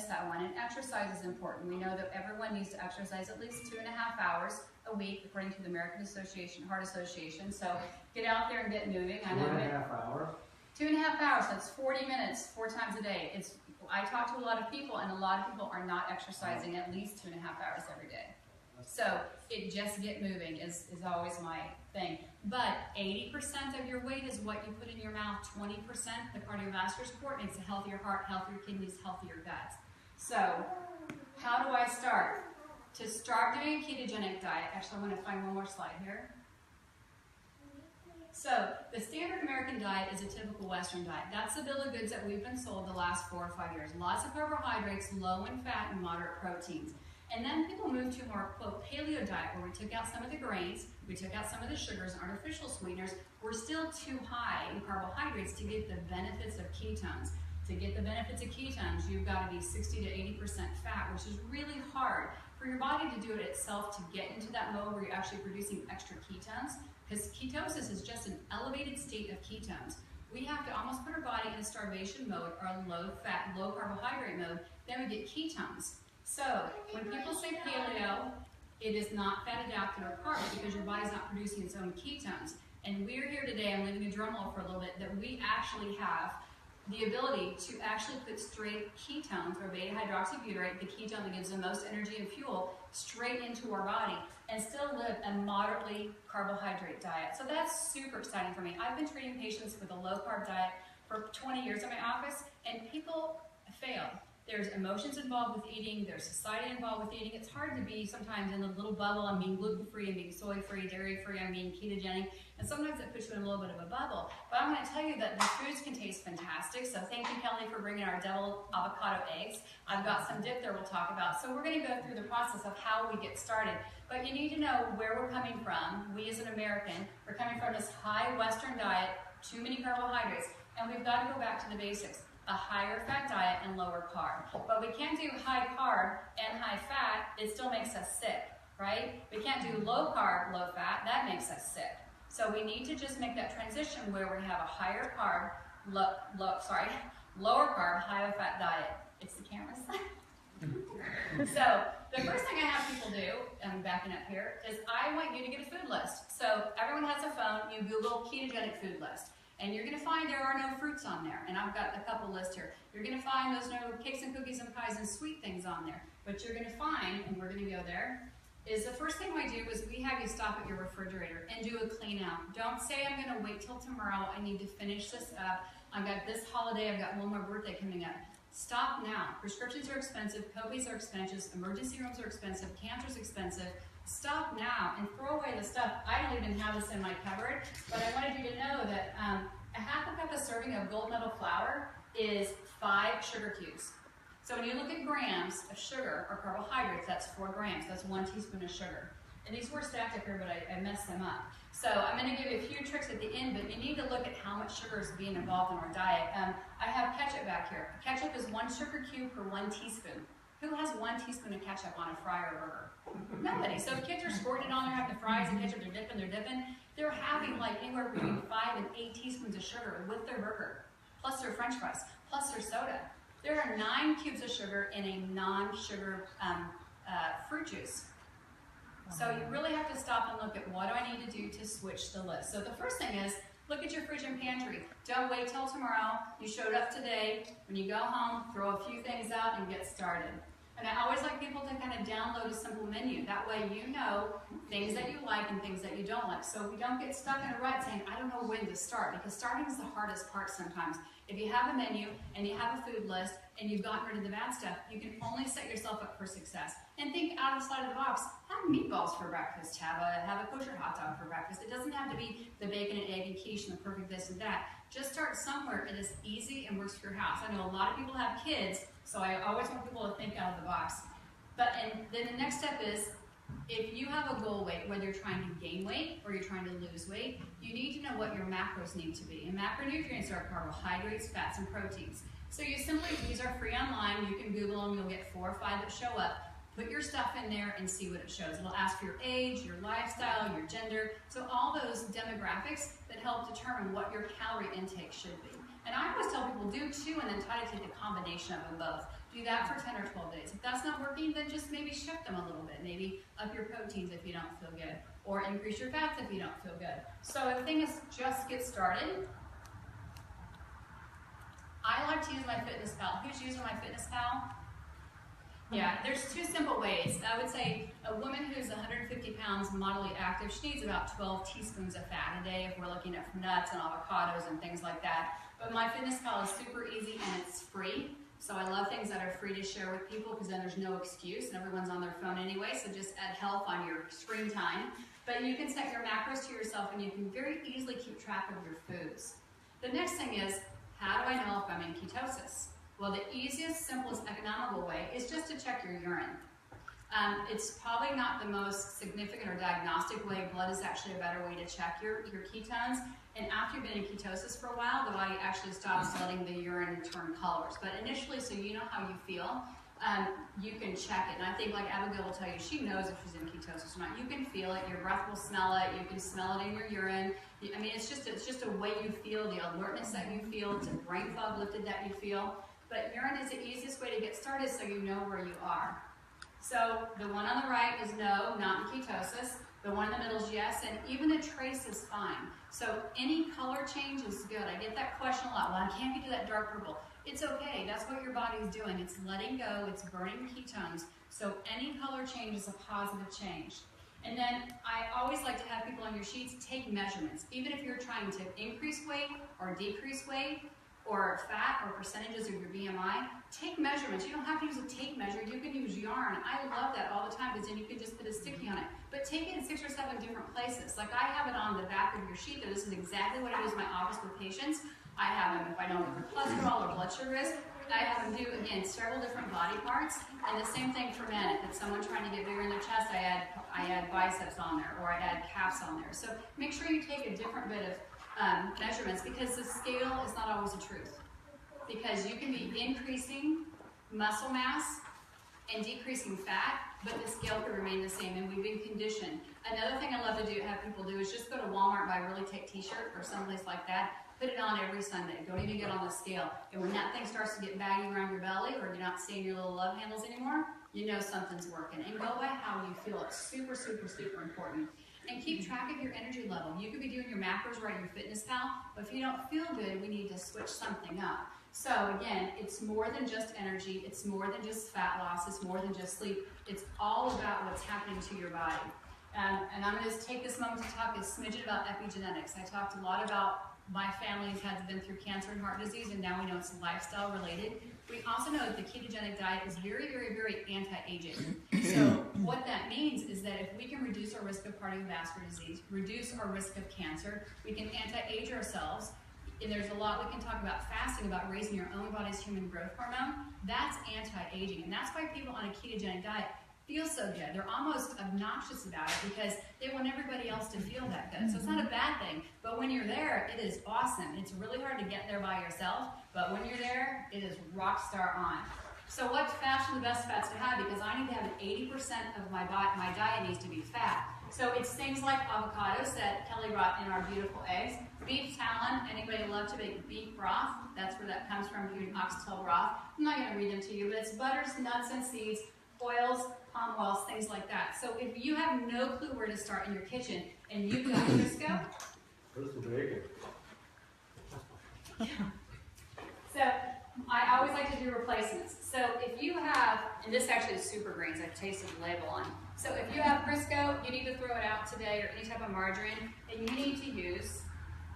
missed that one, and exercise is important. We know that everyone needs to exercise at least 2.5 hours a week, according to the American Heart Association. So get out there and get moving. 2.5 hours? 2.5 hours, that's 40 minutes, 4 times a day. I talk to a lot of people, and a lot of people are not exercising at least 2.5 hours every day. So just get moving is always my thing. But 80% of your weight is what you put in your mouth. 20% the cardiovascular support makes a healthier heart, healthier kidneys, healthier gut. So how do I start? To start doing a ketogenic diet, actually I want to find one more slide here. So the standard American diet is a typical Western diet. That's the bill of goods that we've been sold the last 4 or 5 years. Lots of carbohydrates, low in fat, and moderate proteins. And then people moved to a more, quote, paleo diet, where we took out some of the grains, we took out some of the sugars, artificial sweeteners. We're still too high in carbohydrates to get the benefits of ketones. To get the benefits of ketones, you've got to be 60 to 80% fat, which is really hard for your body to do it itself, to get into that mode where you're actually producing extra ketones, because ketosis is just an elevated state of ketones. We have to almost put our body in a starvation mode or a low-fat, low-carbohydrate mode, then we get ketones. So when people say paleo, it is not fat adapted or carbs, because your body's not producing its own ketones. And we're here today, I'm leaving a drum roll for a little bit, that we actually have the ability to actually put straight ketones, or beta hydroxybutyrate, the ketone that gives the most energy and fuel, straight into our body and still live a moderately carbohydrate diet. So that's super exciting for me. I've been treating patients with a low carb diet for 20 years in my office, and people fail. There's emotions involved with eating, there's society involved with eating. It's hard to be sometimes in a little bubble. I'm being gluten-free, I'm being soy-free, dairy-free, I'm being ketogenic, and sometimes it puts you in a little bit of a bubble. But I'm going to tell you that the foods can taste fantastic, so thank you, Kelly, for bringing our double avocado eggs. I've got some dip there we'll talk about. So we're going to go through the process of how we get started. But you need to know where we're coming from. We as an American, we're coming from this high Western diet, too many carbohydrates, and we've got to go back to the basics. A higher fat diet and lower carb. But we can't do high carb and high fat, it still makes us sick, right? We can't do low carb, low fat, that makes us sick. So we need to just make that transition where we have a higher carb, lower carb, higher fat diet. It's the camera's So the first thing I have people do, I'm backing up here, is I want you to get a food list. So everyone has a phone, you Google ketogenic food list. And you're going to find there are no fruits on there. And I've got a couple lists here. You're going to find there's no cakes and cookies and pies and sweet things on there. But you're going to find, and we're going to go there, is the first thing we do is we have you stop at your refrigerator and do a clean out. Don't say, I'm going to wait till tomorrow. I need to finish this up. I've got this holiday. I've got one more birthday coming up. Stop now. Prescriptions are expensive. Copays are expensive. Emergency rooms are expensive. Cancer's expensive. Stop now and throw away the stuff. I don't even have this in my cupboard, but I wanted you to know that a half a cup of serving of gold medal flour is 5 sugar cubes. So when you look at grams of sugar or carbohydrates, that's 4 grams. That's 1 teaspoon of sugar. And these were stacked up here, but I messed them up. So I'm going to give you a few tricks at the end, but you need to look at how much sugar is being involved in our diet. I have ketchup back here. Ketchup is 1 sugar cube per 1 teaspoon. Who has 1 teaspoon of ketchup on a fry or burger? Nobody. So if kids are squirting it on there, having the fries and ketchup, they're dipping, they're having like anywhere between 5 and 8 teaspoons of sugar with their burger, plus their french fries, plus their soda. There are 9 cubes of sugar in a non-sugar fruit juice. So you really have to stop and look at what do I need to do to switch the list. So the first thing is, look at your fridge and pantry. Don't wait till tomorrow. You showed up today. When you go home, throw a few things out and get started. And I always like people to kind of download a simple menu. That way you know things that you like and things that you don't like. So we don't get stuck in a rut saying, I don't know when to start, because starting is the hardest part sometimes. If you have a menu and you have a food list and you've gotten rid of the bad stuff, you can only set yourself up for success. And think out of the side of the box. Have meatballs for breakfast. Have a kosher hot dog for breakfast. It doesn't have to be the bacon and egg and quiche and the perfect this and that. Just start somewhere that is easy and works for your house. I know a lot of people have kids, so I always want people to think out of the box. And then the next step is, if you have a goal weight, whether you're trying to gain weight or you're trying to lose weight, you need to know what your macros need to be. And macronutrients are carbohydrates, fats, and proteins. So you simply, these are free online. You can Google them. You'll get 4 or 5 that show up. Put your stuff in there and see what it shows. It'll ask for your age, your lifestyle, your gender. So all those demographics that help determine what your calorie intake should be. And I always tell people, do 2 and then try to take a combination of them both. Do that for 10 or 12 days. If that's not working, then just maybe shift them a little bit. Maybe up your proteins if you don't feel good, or increase your fats if you don't feel good. So the thing is, just get started. I like to use my Fitness Pal. Who's using my Fitness Pal? Yeah, there's two simple ways. I would say a woman who's 150 pounds, moderately active, she needs about 12 teaspoons of fat a day if we're looking at nuts and avocados and things like that. But my Fitness Pal is super easy and it's free. So I love things that are free to share with people because then there's no excuse and everyone's on their phone anyway, so just add health on your screen time. But you can set your macros to yourself and you can very easily keep track of your foods. The next thing is, how do I know if I'm in ketosis? Well, the easiest, simplest, economical way is just to check your urine. It's probably not the most significant or diagnostic way. Blood is actually a better way to check your ketones. And after you've been in ketosis for a while, the body actually stops letting the urine turn colors. But initially, so you know how you feel, you can check it. And I think, like Abigail will tell you, she knows if she's in ketosis or not. You can feel it. Your breath will smell it. You can smell it in your urine. I mean, it's just a way you feel, the alertness that you feel. It's a brain fog lifted that you feel. But urine is the easiest way to get started so you know where you are. So the one on the right is no, not in ketosis. The one in the middle is yes, and even a trace is fine. So any color change is good. I get that question a lot. Well, can't you do that dark purple? It's okay. That's what your body's doing. It's letting go. It's burning ketones. So any color change is a positive change. And then I always like to have people on your sheets take measurements. Even if you're trying to increase weight or decrease weight, or fat, or percentages of your BMI, take measurements. You don't have to use a tape measure. You can use yarn. I love that all the time because then you can just put a sticky on it. But take it in 6 or 7 different places. Like I have it on the back of your sheet there. This is exactly what I use in my office with patients. I have them if I know what their cholesterol or blood sugar is. I have them do, again, several different body parts. And the same thing for men. If it's someone trying to get bigger in their chest, I add biceps on there, or I add calves on there. So make sure you take a different bit of measurements, because the scale is not always the truth. Because you can be increasing muscle mass and decreasing fat, but the scale could remain the same, and we've been conditioned. Another thing I love to have people do is just go to Walmart, buy a really tight t-shirt or someplace like that, put it on every Sunday. Don't even get on the scale. And when that thing starts to get baggy around your belly, or you're not seeing your little love handles anymore, you know something's working. And go by how you feel. It's super, super, super important. And keep track of your energy level. You could be doing your macros right in your Fitness Pal, but if you don't feel good, we need to switch something up. So again, it's more than just energy. It's more than just fat loss. It's more than just sleep. It's all about what's happening to your body. And I'm going to take this moment to talk a smidgen about epigenetics. I talked a lot about my family's had been through cancer and heart disease, and now we know it's lifestyle related. We also know that the ketogenic diet is very, very, very anti-aging. So what that means is that if we can reduce our risk of cardiovascular disease, reduce our risk of cancer, we can anti-age ourselves. And there's a lot we can talk about fasting, about raising your own body's human growth hormone. That's anti-aging, and that's why people on a ketogenic diet feel so good. They're almost obnoxious about it because they want everybody else to feel that good. So it's not a bad thing, but when you're there, it is awesome. It's really hard to get there by yourself, but when you're there, it is rock star on. So what fats are the best fats to have? Because I need to have 80% of my diet needs to be fat. So it's things like avocados that Kelly brought in our beautiful eggs, beef talon. Anybody love to make beef broth? That's where that comes from, doing oxtail broth. I'm not going to read them to you, but it's butters, nuts, and seeds, oils, palm oils, things like that. So if you have no clue where to start in your kitchen and you've got Crisco, where's the bacon? So I always like to do replacements. So if you have, and this actually is super greens, I've tasted the label on. So if you have Crisco, you need to throw it out today, or any type of margarine, and you need to use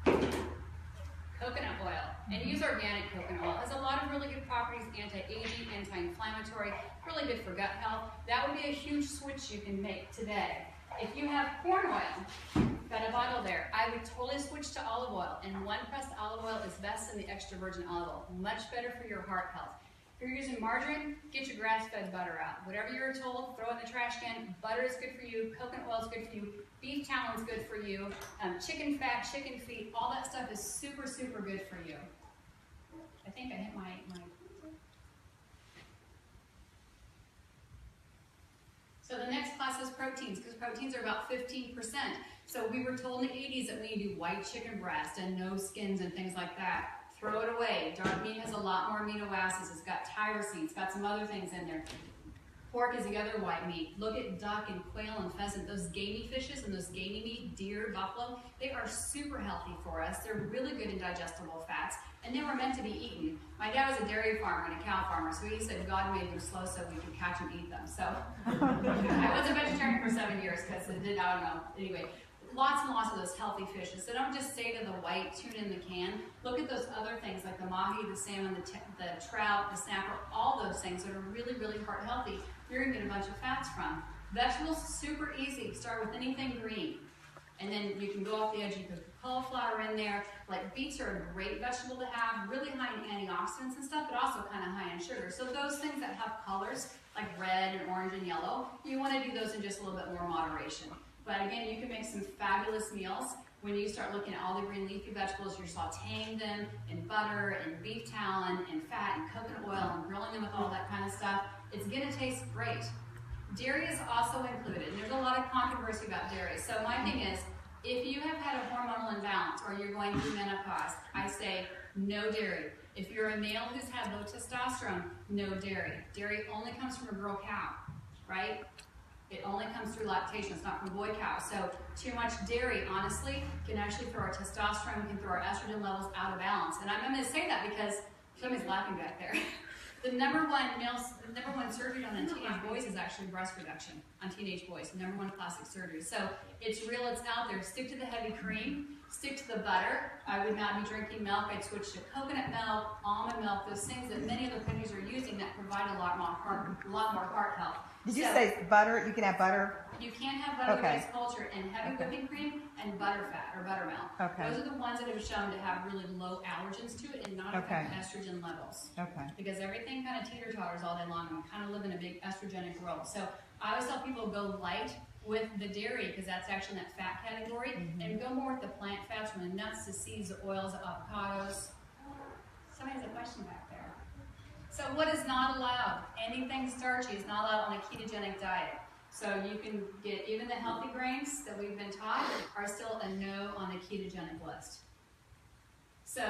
coconut oil. And use organic coconut oil. It has a lot of really good properties, anti-aging, anti-inflammatory, really good for gut health. That would be a huge switch you can make today. If you have corn oil, got a bottle there, I would totally switch to olive oil. And one pressed olive oil is best than the extra virgin olive oil. Much better for your heart health. If you're using margarine, get your grass-fed butter out. Whatever you're told, throw in the trash can. Butter is good for you. Coconut oil is good for you. Beef talon is good for you. Chicken fat, chicken feet, all that stuff is super, super good for you. I think I hit my So the next class is proteins, because proteins are about 15%. So we were told in the 80s that we need to do white chicken breast and no skins and things like that. throw it away. Dark meat has a lot more amino acids. It's got tyrosine. It's got some other things in there. Pork is the other white meat. Look at duck and quail and pheasant. Those gamey fishes and those gamey meat, deer, buffalo, they are super healthy for us. They're really good in digestible fats, and they were meant to be eaten. My dad was a dairy farmer and a cow farmer, so he said God made them slow so we could catch and eat them. So I was a vegetarian for 7 years because it did, I don't know. Anyway, lots and lots of those healthy fishes. So don't just say to the white tuna in the can. Look at those other things like the mahi, the salmon, the trout, the snapper, all those things that are really, really heart healthy. You're going to get a bunch of fats from. Vegetables, super easy. Start with anything green. And then you can go off the edge. You can put cauliflower in there. Like beets are a great vegetable to have, really high in antioxidants and stuff, but also kind of high in sugar. So those things that have colors, like red and orange and yellow, you want to do those in just a little bit more moderation. But again, you can make some fabulous meals when you start looking at all the green leafy vegetables. You're sauteing them in butter and beef talon and fat and coconut oil and grilling them with all that kind of stuff. It's going to taste great. Dairy is also included. And there's a lot of controversy about dairy. So my thing is, if you have had a hormonal imbalance or you're going through menopause, I say no dairy. If you're a male who's had low testosterone, no dairy. Dairy only comes from a girl cow, right? It only comes through lactation. It's not from boy cows. So too much dairy, honestly, can actually throw our testosterone, can throw our estrogen levels out of balance. And I'm going to say that because somebody's laughing back there. The number one surgery done on teenage boys is actually breast reduction on teenage boys. Number one plastic surgery. So it's real, it's out there. Stick to the heavy cream, stick to the butter. I would not be drinking milk. I'd switch to coconut milk, almond milk, those things that many other countries are using that provide a lot more heart health. Did you say butter? You can have butter? You can have butter-based culture and heavy whipping cream and butterfat or buttermilk. Okay. Those are the ones that have shown to have really low allergens to it and not affect estrogen levels. Okay. Because everything kind of teeter-totters all day long and we kind of live in a big estrogenic world. So I always tell people go light with the dairy because that's actually in that fat category, and go more with the plant fats from the nuts, the seeds, the oils, the avocados. Somebody has a question back there. So what is not allowed? Anything starchy is not allowed on a ketogenic diet. So you can get even the healthy grains that we've been taught are still a no on the ketogenic list. So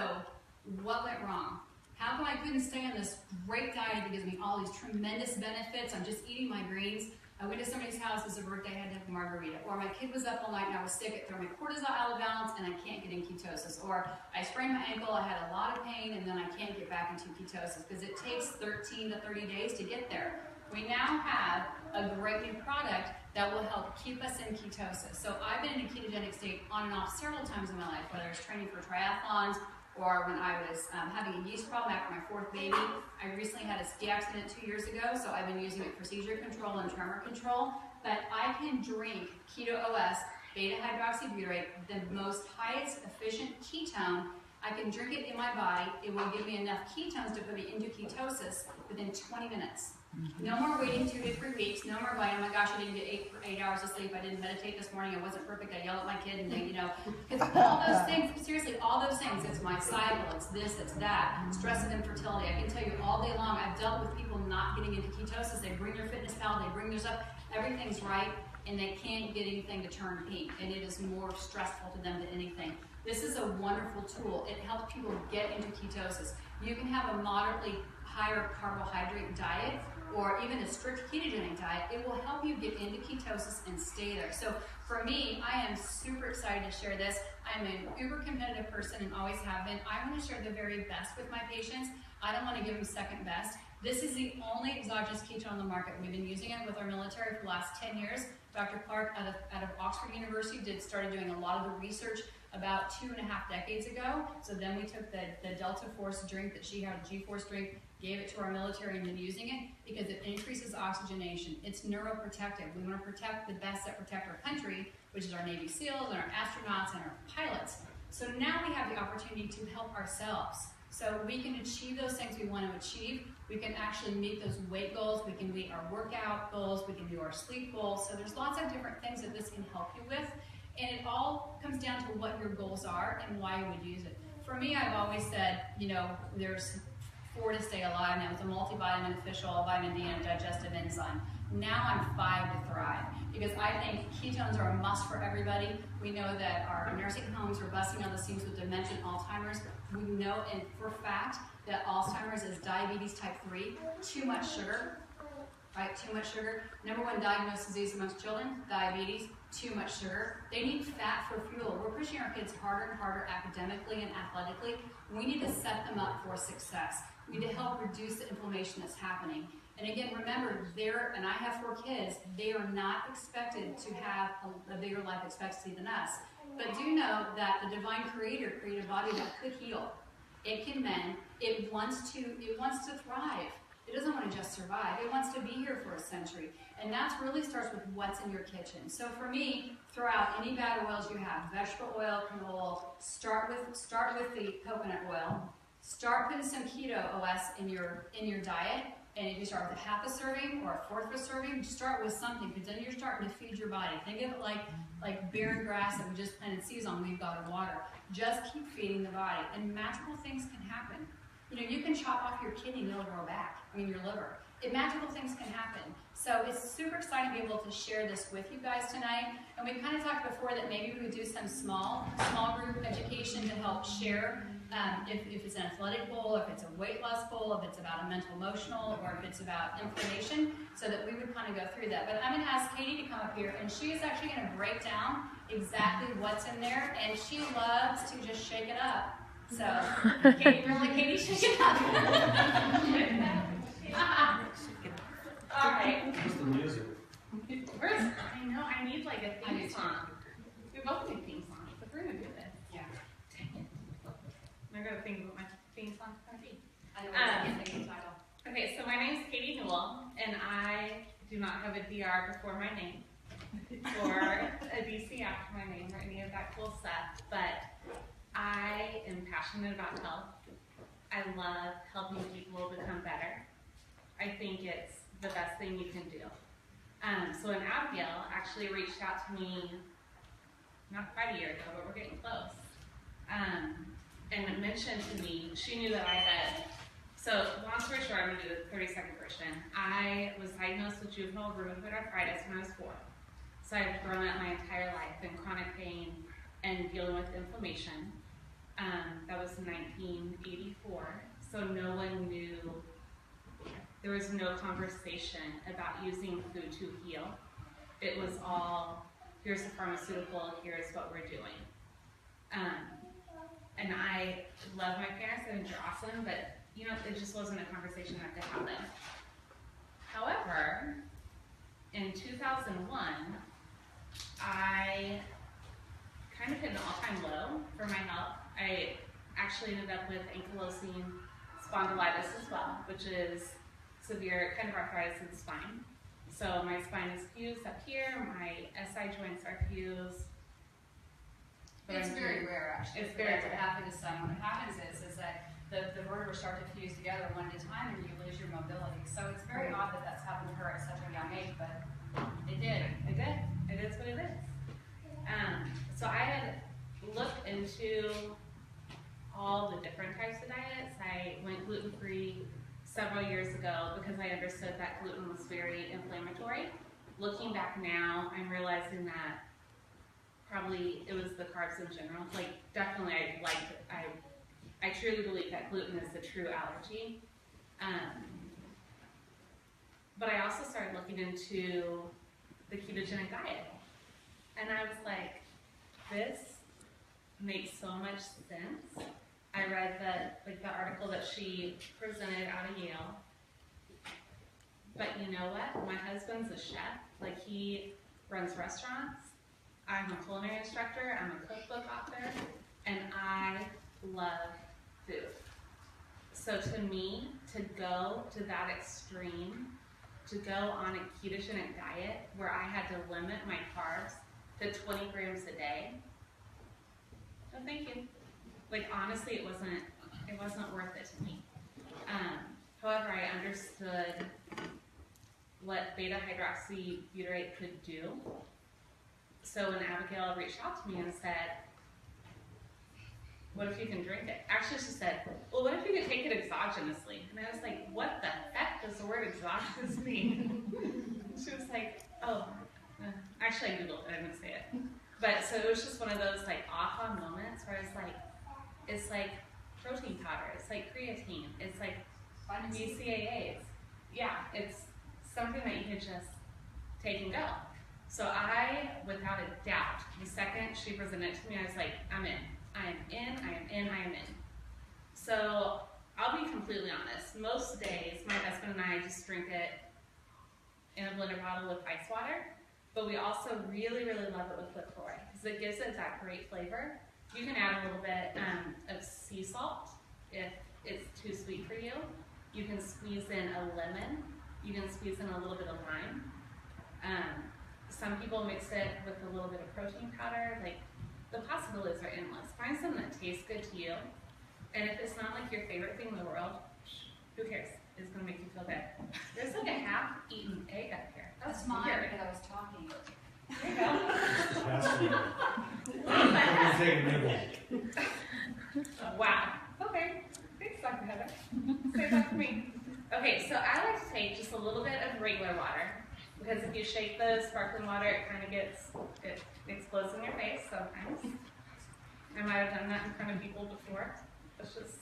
what went wrong? How come I couldn't stay on this great diet that gives me all these tremendous benefits? I'm just eating my greens. I went to somebody's house as a birthday, I had to have a margarita. Or my kid was up all night and I was sick, it threw my cortisol out of balance and I can't get in ketosis. Or I sprained my ankle, I had a lot of pain, and then I can't get back into ketosis because it takes 13 to 30 days to get there. We now have a great new product that will help keep us in ketosis. So I've been in a ketogenic state on and off several times in my life, whether it's training for triathlons, or when I was having a yeast problem after my fourth baby. I recently had a ski accident 2 years ago, so I've been using it for seizure control and tremor control. But I can drink Keto OS, beta-hydroxybutyrate, the most highest efficient ketone. I can drink it in my body. It will give me enough ketones to put me into ketosis within 20 minutes. No more waiting 2 to 3 weeks. No more going, oh my gosh, I didn't get 8 hours of sleep. I didn't meditate this morning. I wasn't perfect. I yelled at my kid, and then, because all those things, seriously, all those things. It's my cycle. It's this. It's that. Stress and infertility. I can tell you all day long. I've dealt with people not getting into ketosis. They bring their fitness pal. They bring their stuff. Everything's right, and they can't get anything to turn pink, and it is more stressful to them than anything. This is a wonderful tool. It helps people get into ketosis. You can have a moderately higher carbohydrate diet or even a strict ketogenic diet. It will help you get into ketosis and stay there. So for me, I am super excited to share this. I'm an uber competitive person and always have been. I want to share the very best with my patients. I don't want to give them second best. This is the only exogenous ketone on the market. We've been using it with our military for the last 10 years. Dr. Clark out of Oxford University started doing a lot of the research about 2.5 decades ago. So then we took the Delta Force drink that she had, a G-Force drink, gave it to our military and been using it because it increases oxygenation. It's neuroprotective. We want to protect the best that protect our country, which is our Navy SEALs and our astronauts and our pilots. So now we have the opportunity to help ourselves. So we can achieve those things we want to achieve. We can actually meet those weight goals. We can meet our workout goals. We can do our sleep goals. So there's lots of different things that this can help you with. And it all comes down to what your goals are and why you would use it. For me, I've always said, there's 4 to stay alive, and it was a multivitamin, fish oil, vitamin D, and a digestive enzyme. Now I'm 5 to thrive, because I think ketones are a must for everybody. We know that our nursing homes are busting on the seams with dementia and Alzheimer's. We know, and for fact, that Alzheimer's is diabetes type 3, too much sugar, right? Too much sugar. Number 1 diagnosed disease amongst children, diabetes, too much sugar. They need fat for fuel. We're pushing our kids harder and harder academically and athletically. We need to set them up for success. We need to help reduce the inflammation that's happening. And again, remember, and I have 4 kids, they are not expected to have a bigger life expectancy than us. But do know that the divine creator created a body that could heal. It can mend. It wants to thrive. It doesn't want to just survive. It wants to be here for a century. And that really starts with what's in your kitchen. So for me, throw out any bad oils you have. Vegetable oil, canola oil. Start with the coconut oil. Start putting some keto OS in your diet. And if you start with a half a serving or a fourth of a serving, just start with something, because then you're starting to feed your body. Think of it like barren grass that we just planted seeds on, we've got to water. Just keep feeding the body, and magical things can happen. You know, you can chop off your kidney and it'll grow back. Your liver. Magical things can happen. So it's super exciting to be able to share this with you guys tonight. And we kind of talked before that maybe we would do some small group education to help share if it's an athletic goal, if it's a weight loss goal, if it's about a mental emotional, or if it's about inflammation, so that we would kind of go through that. But I'm going to ask Katie to come up here, and she is actually going to break down exactly what's in there, and she loves to just shake it up. So, Katie, shake it up. All right. What's the music? I know, I need like a theme song. We both need theme songs, but we're gonna do this. Yeah. Dang it. I'm gonna think of what my theme song's gonna be. I know what the title. Okay, so my name's Katie Newell, and I do not have a DR before my name, or a DC after my name, or any of that cool stuff, but I am passionate about health. I love helping people become better. I think it's the best thing you can do. So when Abigail actually reached out to me, not quite a year ago, but we're getting close, and it mentioned to me, she knew that I had, so long story short, I'm going to do the 30-second version. I was diagnosed with juvenile rheumatoid arthritis when I was 4. So I've grown up my entire life in chronic pain and dealing with inflammation. That was in 1984, so no one knew. There was no conversation about using food to heal. It was all, here's the pharmaceutical, here's what we're doing. And I love my parents, I think they're awesome, but it just wasn't a conversation that could happen. However, in 2001, I kind of hit an all-time low for my health. I actually ended up with Ankylosing Spondylitis as well, which is severe kind of arthritis in the spine. So my spine is fused up here, my SI joints are fused. It's very rare, actually. It's very rare. To happen to someone. What happens is that the vertebrae start to fuse together one at a time, and you lose your mobility. So it's very odd that that's happened to her at such a young age, but it did. It did. It is what it is. So I had looked into all the different types of diets. I went gluten-free several years ago because I understood that gluten was very inflammatory. Looking back now, I'm realizing that probably it was the carbs in general. Like, definitely I truly believe that gluten is the true allergy. But I also started looking into the ketogenic diet. And I was like, this makes so much sense. I read the article that she presented out of Yale. But you know what? My husband's a chef. Like, he runs restaurants. I'm a culinary instructor. I'm a cookbook author. And I love food. So to me, to go to that extreme, to go on a ketogenic diet where I had to limit my carbs to 20 grams a day, no thank you. Like, honestly, it wasn't worth it to me. However, I understood what beta-hydroxybutyrate could do. So when Abigail reached out to me and said, what if you can drink it? Actually, she said, well, what if you could take it exogenously? And I was like, what the heck does the word exogenous mean? She was like, oh, actually I Googled it, I didn't say it. But so it was just one of those like aha moments where I was like, it's like protein powder, it's like creatine, it's like BCAAs. Yeah, it's something that you can just take and go. So I, without a doubt, the second she presented it to me, I was like, I'm in. I am in, I am in, I am in. So I'll be completely honest. Most days, my husband and I just drink it in a blender bottle with ice water, but we also really, really love it with LaCroix because it gives it that great flavor. You can add a little bit of sea salt if it's too sweet for you. You can squeeze in a lemon. You can squeeze in a little bit of lime. Some people mix it with a little bit of protein powder. Like, the possibilities are endless. Find something that tastes good to you, and if it's not like your favorite thing in the world, who cares? It's gonna make you feel good. There's like a half-eaten egg up here. That's mine because I was talking. There you go. That's take a nibble. Wow. Okay. Thanks, Dr. Heather. Say that for me. Okay, so I like to take just a little bit of regular water, because if you shake the sparkling water, it kind of it explodes in your face sometimes. I might have done that in front of people before. It's just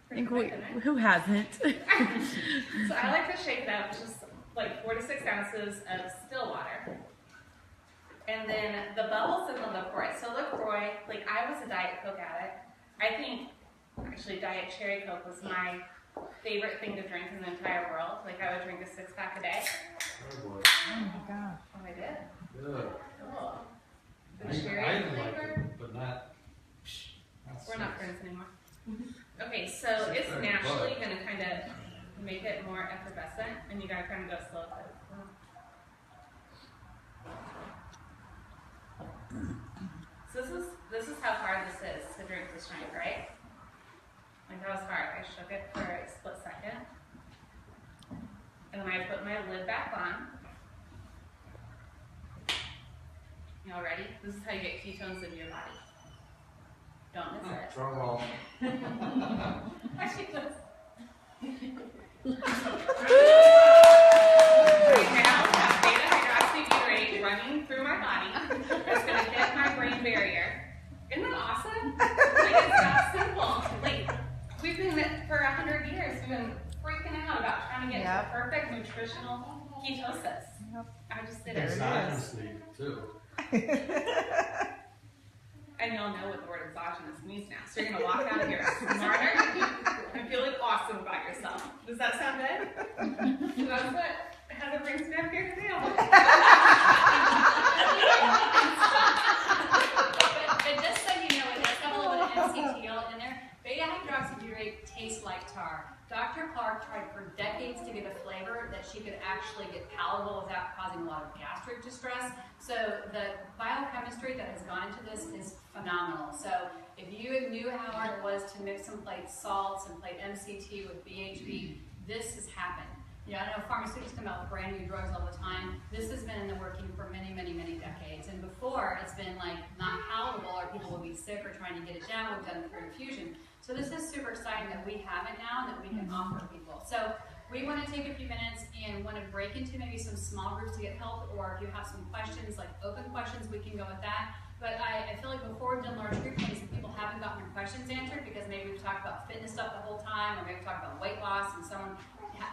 pretty quick, isn't it? Who hasn't? So I like to shake it up, just like 4 to 6 ounces of still water. And then the bubbles in the LaCroix. So LaCroix, like I was a Diet Coke addict. I think actually Diet Cherry Coke was my favorite thing to drink in the entire world. Like I would drink a 6-pack a day. Oh boy. Oh my God. Oh, I did? Good. Cool. The I cherry like flavor? it, but not. We're not friends anymore. Okay, so it's naturally going to kind of make it more effervescent, and you got to kind of go slow with it. So this is how hard this is to drink this drink, right? Like that was hard. I shook it for a split second, and then I put my lid back on. Y'all ready? This is how you get ketones in your body. Don't miss it. Drum roll. Actually, let's. Right now, that beta hydroxybutyrate running through my body is going to hit my brain barrier. Isn't that awesome? Like, it's that simple. Like, we've been for 100 years, we've been freaking out about trying to get to perfect nutritional ketosis. I just did it. Exogenously, too. And y'all know what the word exogenous means now. So you're going to walk out of here smarter and feeling awesome about yourself. Does that sound good? That's what Heather brings me up here to do. But just so you know, it does have a little bit of MCTL in there. Beta-hydroxybutyrate tastes like tar. Dr. Clark tried for decades to get a flavor that she could actually get palatable without causing a lot of gastric distress. So the biochemistry that has gone into this is phenomenal. So if you knew how hard it was to mix and plate salts and plate MCT with BHB, this has happened. You know, I know pharmaceuticals come out with brand new drugs all the time. This has been in the working for many, many, many decades. And before, it's been like not palatable, or people will be sick or trying to get it down. We've done it through infusion. So this is super exciting that we have it now and that we can offer people. So we want to take a few minutes and want to break into maybe some small groups to get help, or if you have some questions, like open questions, we can go with that. But I feel like before we've done large group meetings, people haven't gotten their questions answered because maybe we've talked about fitness stuff the whole time, or maybe we've talked about weight loss and someone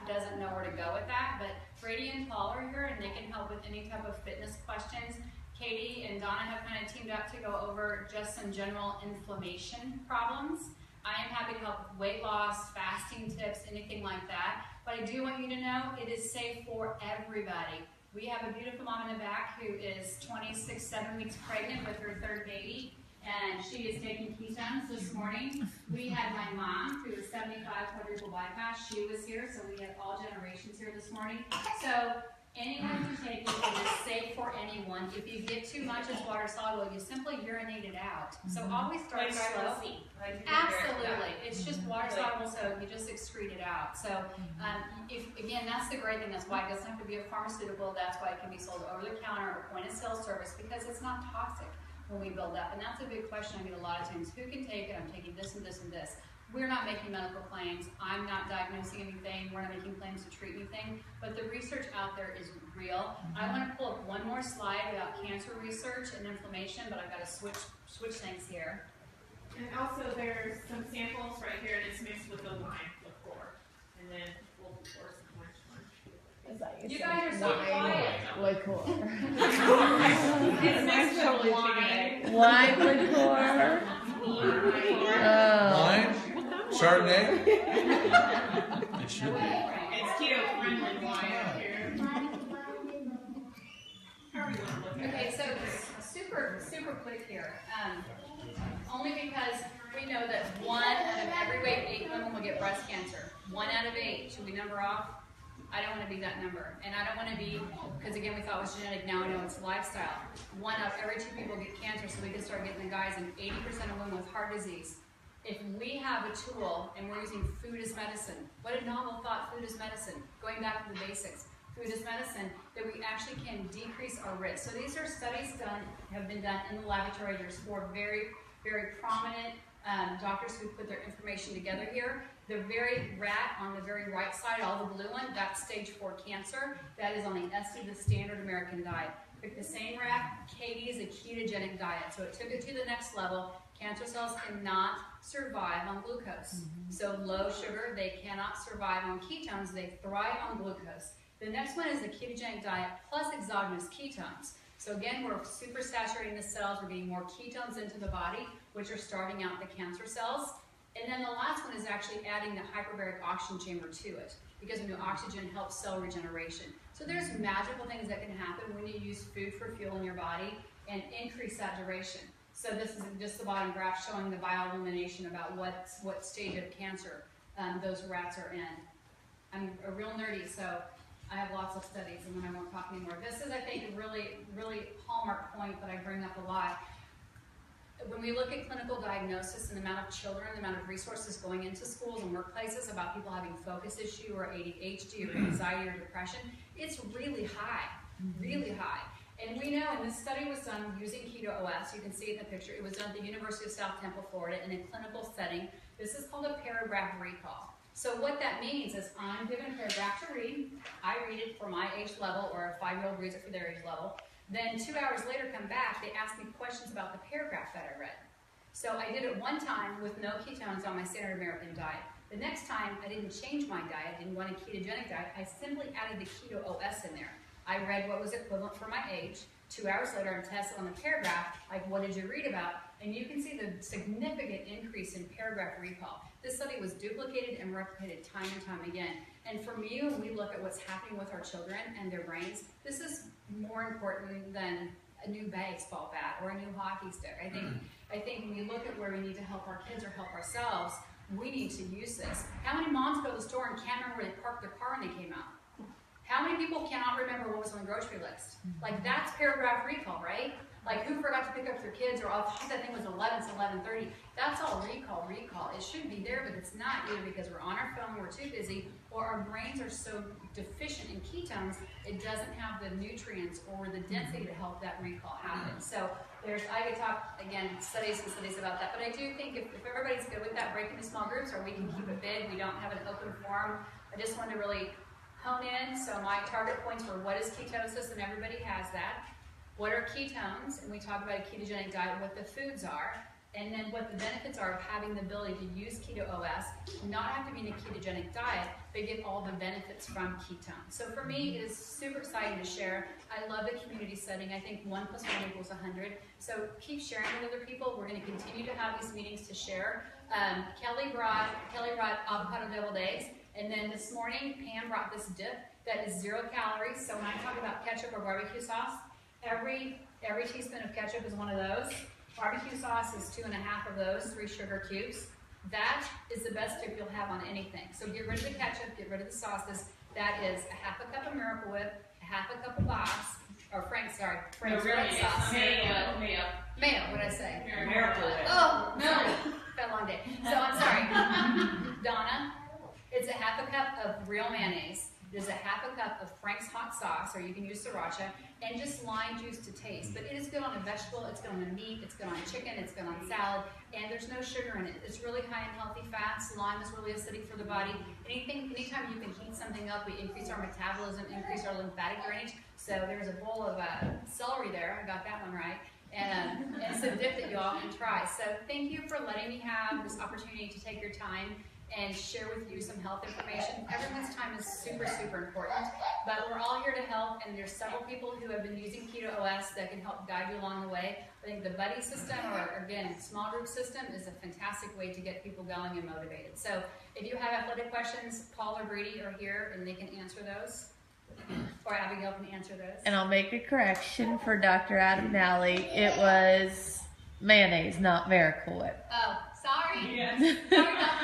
doesn't know where to go with that. But Brady and Paul are here and they can help with any type of fitness questions. Katie and Donna have kind of teamed up to go over just some general inflammation problems. I am happy to help with weight loss, fasting tips, anything like that. But I do want you to know it is safe for everybody. We have a beautiful mom in the back who is 7 weeks pregnant with her 3rd baby, and she is taking ketones this morning. We had my mom who was 75 quadruple bypass. She was here, so we had all generations here this morning. So anyone can take it. It is safe for anyone. If you get too much, it's water soluble. You simply urinate it out. So always start slow. Absolutely. It's just water soluble, so you just excrete it out. So again, that's the great thing. That's why it doesn't have to be a pharmaceutical. That's why it can be sold over the counter or point of sale service, because it's not toxic. when we build up. And that's a big question I get a lot of times. Who can take it? I'm taking this and this and this. We're not making medical claims. I'm not diagnosing anything. We're not making claims to treat anything. But the research out there is real. I want to pull up one more slide about cancer research and inflammation, but I've got to switch things here. And also there's some samples right here, and it's mixed with the lime liqueur. And then we'll pour some orange one. You guys are so quiet. Liqueur. It's mixed with wine. Wine liqueur. Oh. Wine? Chardonnay? It should be. It's keto friendly wine up here. Okay, so super quick here. Only because we know that 1 out of every 8 women will get breast cancer. 1 out of 8. Should we number off? I don't want to be that number. And I don't want to be, because again, we thought it was genetic, now we know it's lifestyle. 1 out of every 2 people get cancer, so we can start getting the guys, and 80% of women with heart disease. If we have a tool and we're using food as medicine, what a novel thought, food as medicine, going back to the basics. Food as medicine, that we actually can decrease our risk. So these are studies have been done in the laboratory. There's 4 very, very prominent doctors who put their information together here. The very rat on the very right side, all the blue one, that's stage 4 cancer. That is on the SD, the standard American diet. Pick the same rat, Katie is a ketogenic diet. So it took it to the next level. Cancer cells cannot survive on glucose. So low sugar, they cannot survive on ketones, they thrive on glucose. The next one is the ketogenic diet plus exogenous ketones. So again, we're super saturating the cells, we're getting more ketones into the body, which are starving out the cancer cells. And then the last one is actually adding the hyperbaric oxygen chamber to it, because we know oxygen helps cell regeneration. So there's magical things that can happen when you use food for fuel in your body and increase that duration. So this is just the bottom graph showing the bioillumination about what stage of cancer those rats are in. I'm a real nerdy, so I have lots of studies, and then I won't talk anymore. This is, I think, a really hallmark point that I bring up a lot. When we look at clinical diagnosis and the amount of children, the amount of resources going into schools and workplaces about people having focus issue or ADHD or anxiety or depression, it's really high, really high. And we know, and this study was done using Keto OS, you can see it in the picture, it was done at the University of South Temple, Florida, in a clinical setting. This is called a paragraph recall. So what that means is I'm given a paragraph to read, I read it for my age level, or a 5-year-old reads it for their age level. Then 2 hours later come back, they ask me questions about the paragraph that I read. So I did it one time with no ketones on my standard American diet. The next time, I didn't change my diet, didn't want a ketogenic diet, I simply added the Keto OS in there. I read what was equivalent for my age. 2 hours later, I'm tested on the paragraph, like what did you read about? And you can see the significant increase in paragraph recall. This study was duplicated and replicated time and time again. And for me, when we look at what's happening with our children and their brains, this is more important than a new baseball bat or a new hockey stick. I think when we look at where we need to help our kids or help ourselves, we need to use this. How many moms go to the store and can't remember where they parked their car when they came out? How many people cannot remember what was on the grocery list? Like, that's paragraph recall, right? Like, who forgot to pick up their kids, or, oh, that thing was 11 to 11:30. That's all recall. It should be there, but it's not, either because we're on our phone, we're too busy, or our brains are so deficient in ketones, it doesn't have the nutrients or the density to help that recall happen. So I could talk, again, studies and studies about that, but I do think if everybody's good with that, break into small groups, or we can keep it big, we don't have an open forum. I just wanted to really hone in. So my target points were, what is ketosis, and everybody has that. What are ketones? And we talk about a ketogenic diet, what the foods are, and then what the benefits are of having the ability to use Keto OS, not have to be in a ketogenic diet, but get all the benefits from ketones. So for me, it is super exciting to share. I love the community setting. I think 1 + 1 = 100. So keep sharing with other people. We're going to continue to have these meetings to share. Kelly brought avocado deviled eggs. And then this morning, Pam brought this dip that is 0 calories. So when I talk about ketchup or barbecue sauce, every teaspoon of ketchup is one of those. Barbecue sauce is 2.5 of those, 3 sugar cubes. That is the best dip you'll have on anything. So get rid of the ketchup, get rid of the sauces. That is a 1/2 cup of Miracle Whip, a 1/2 cup of Bob's, or Frank's red sauce. Mayo, what did I say? Miracle Whip. Oh, no, been a long day. So I'm sorry. Donna, it's a 1/2 cup of real mayonnaise. There's a half a cup of Frank's hot sauce, or you can use sriracha, and just lime juice to taste. But it is good on a vegetable, it's good on a meat, it's good on chicken, it's good on salad, and there's no sugar in it. It's really high in healthy fats. Lime is really acidic for the body. Anytime you can heat something up, we increase our metabolism, increase our lymphatic drainage. So there's a bowl of celery there, I got that one right, and some dip that you all can try. So thank you for letting me have this opportunity to take your time and share with you some health information. Everyone's time is super, super important, but we're all here to help, and there's several people who have been using Keto OS that can help guide you along the way. I think the buddy system, or again, small group system, is a fantastic way to get people going and motivated. So if you have athletic questions, Paul or Brady are here, and they can answer those, or Abigail can answer those. And I'll make a correction for Dr. Adam Nally. It was mayonnaise, not Miracle Whip. Oh, sorry. Yes. Sorry about